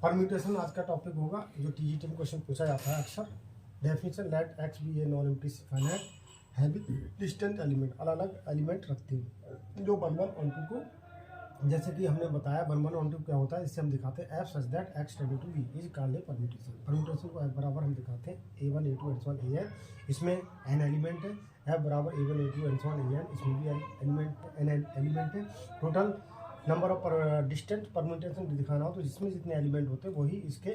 Permutation आज का topic होगा, जो टीजीटी में क्वेश्चन पूछा जाता है अक्सर। Definition, let x be a non empty finite हैवी डिस्टेंट एलिमेंट, अलग अलग एलिमेंट रखते हैं जो 1 1 1 2 को, जैसे कि हमने बताया 1 1 1 2 क्या होता है, इससे हम दिखाते हैं f such that x tend to be is called a permutation. Permutation को एफ बराबर हम दिखाते हैं a1 a2 and a n, इसमें n एलिमेंट है। एफ बराबर a1 a2 and a n, इसमें भी n एलिमेंट है। Total number of distant permutation दिखाना हो तो जिसमें जितने एलिमेंट होते हैं वही इसके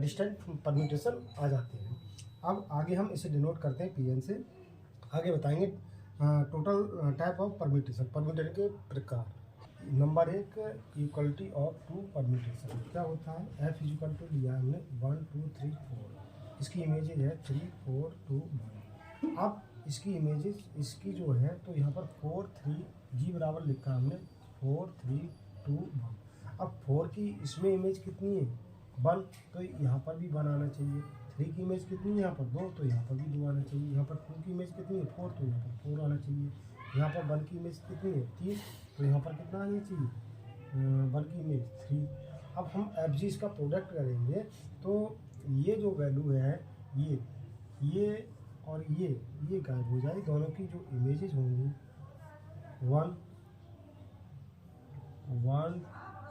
डिस्टेंट परम्यूटेशन आ जाते हैं। अब आगे हम इसे डिनोट करते हैं पीएन से। आगे बताएंगे total type of permutation, permutation के प्रकार। Number 1, equality of 2 permutation. क्या होता है, एफ इज इक्वल टू लिया हमने 1 2 3 4, इसकी इमेजेज है 3 4 2 1। अब इसकी इमेजेस इसकी जो है तो यहाँ पर 4 3 जी बराबर लिखा हमने 4 3 2 1। अब 4 की इसमें इमेज कितनी है 1, तो यहाँ पर भी 1 आना चाहिए। 3 की इमेज कितनी है यहाँ पर 2, तो यहाँ पर भी 2 आना चाहिए। यहाँ पर 2 की इमेज कितनी है 4, तो यहाँ पर 4 आना चाहिए। यहाँ पर 1 की इमेज कितनी है 3, तो यहाँ पर कितना आना चाहिए 1 की इमेज 3। अब हम एफ जी इसका प्रोडक्ट करेंगे तो ये जो वैल्यू है ये और ये गायब हो जाए, दोनों की जो इमेजेस होंगी 1 1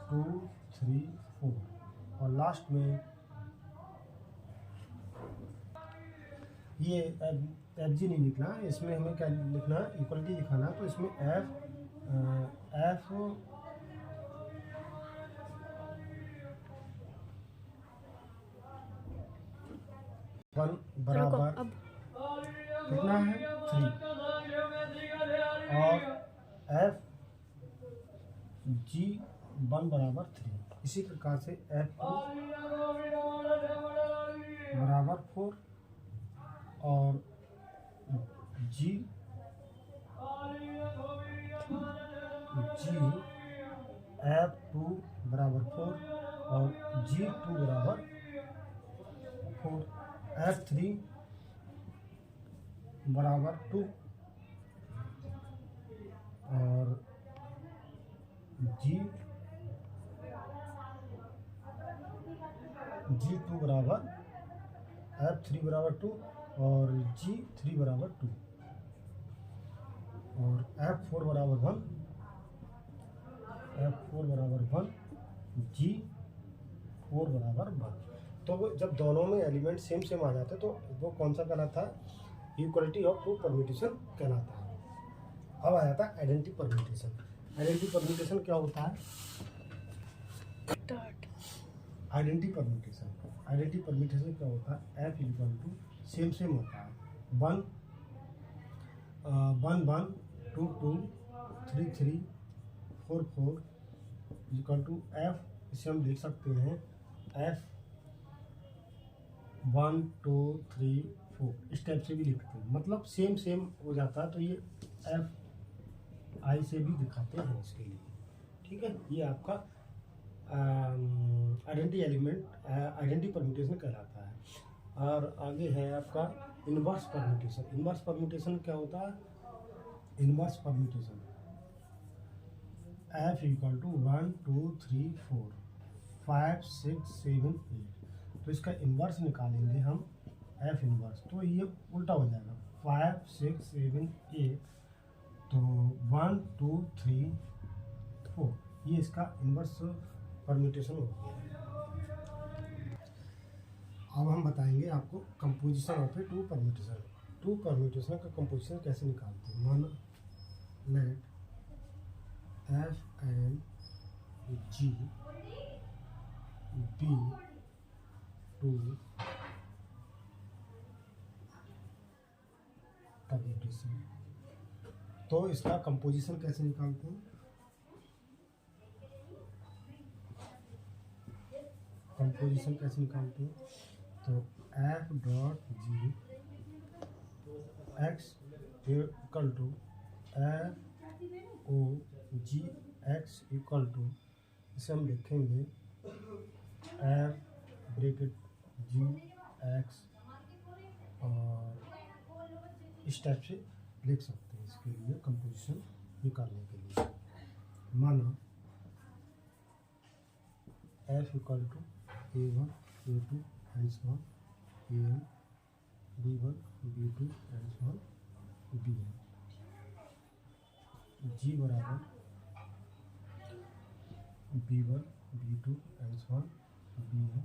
2 3 4, और लास्ट में ये एफ जी नहीं लिखना, इसमें हमें क्या लिखना, इक्वलिटी दिखाना। तो इसमें एफ 1 बराबर कितना है 3, और एफ जी 1 बराबर 3। इसी प्रकार से एफ 2 बराबर 4 और जी एफ 2 बराबर 4 और जी 2 बराबर 4, एफ 3 बराबर 2 और जी 2 बराबर एफ 3 बराबर 2 और जी 3 बराबर 2 और एफ 4 बराबर 1, जी 4 बराबर 1। तो जब दोनों में एलिमेंट सेम आ जाते तो वो कौन सा कहलाता है, इक्वलिटी ऑफ 2 परम्यूटेशन कहलाता है। अब आ जाता है आइडेंटिटी परम्यूटेशन। आइडेंटिटी परम्यूटेशन क्या होता है, आइडेंटिटी परम्यूटेशन क्या होता है, एफ इक्वल टू सेम होता है 1 1 1 2 2 3 3 4 4 इक्वल टू एफ, इसे हम लिख सकते हैं एफ 1 2 3 4, इस टाइप से भी लिखते हैं, मतलब सेम हो जाता है। तो ये एफ आई से भी दिखाते हैं इसके लिए, ठीक है। ये आपका आइडेंटिटी परम्यूटेशन कहलाता है। और आगे है आपका इनवर्स परम्यूटेशन। इनवर्स परम्यूटेशन क्या होता है, inverse permutation f equal to 1 2 3 4 5 6 7 8, तो इसका इन्वर्स निकालेंगे हम एफ इन्वर्स, तो ये उल्टा हो जाएगा 5 6 7 8, तो 1 2 3 4, ये इसका इन्वर्स परम्यूटेशन हो गया। अब हम बताएंगे आपको composition of a 2 permutation. 2 permutation का कंपोजिशन कैसे निकालते हैं। मान let f and g be 2 permutation, तो इसका कंपोजिशन कैसे निकालते हैं, तो f dot g x equal to f o g x equal to, इसे हम लिखेंगे एफ ब्रैकेट जी एक्स, और इस टाइप से लिख सकते हैं इसके लिए कंपोजिशन निकालने के लिए। माना f equal to A1 A2 and so on AN B1 B2 and so on BN। G बराबर B1 B2 and so on BN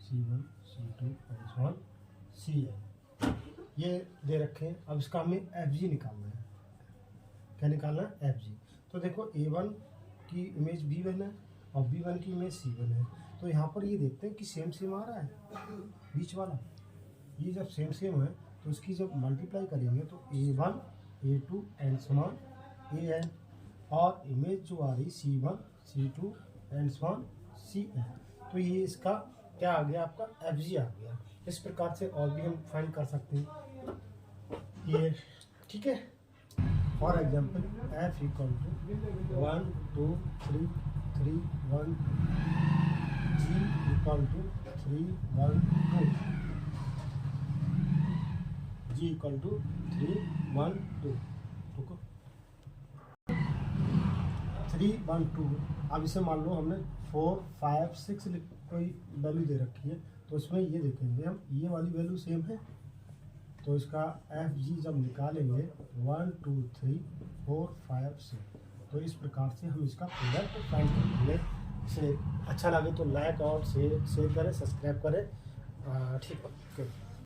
C1 C2 and so on CN। ये दे रखे हैं। अब इसका हमें FG निकालना है। क्या निकालना है? FG। तो देखो A1 की इमेज B1 है और B1 की इमेज C1 है। तो यहाँ पर ये देखते हैं कि सेम सेम आ रहा है बीच वाला। ये जब सेम सेम है तो इसकी जब मल्टीप्लाई करेंगे तो A1 A2 and so on AN और इमेज जो आ रही C1 C2 and so on CN। तो ये इसका क्या आ गया? आपका FG आ गया। इस प्रकार से और भी हम फाइंड कर सकते हैं ये, ठीक है। For example F equal to 1 2 3 3 1 G equal to 3 1 2 G equal to 3 1 2 रुको 3 1 2। अब इसे मान लो हमने 4 5 6 कोई वैल्यू दे रखी है तो इसमें ये देखेंगे हम ये वाली वैल्यू सेम है तो इसका FG जब निकालेंगे 1 2 3 4 5 6। तो इस प्रकार से हम इसका प्रोडक्ट फाइंड करेंगे। इसे अच्छा लगे तो लाइक और शेयर करें, सब्सक्राइब करें। ठीक है।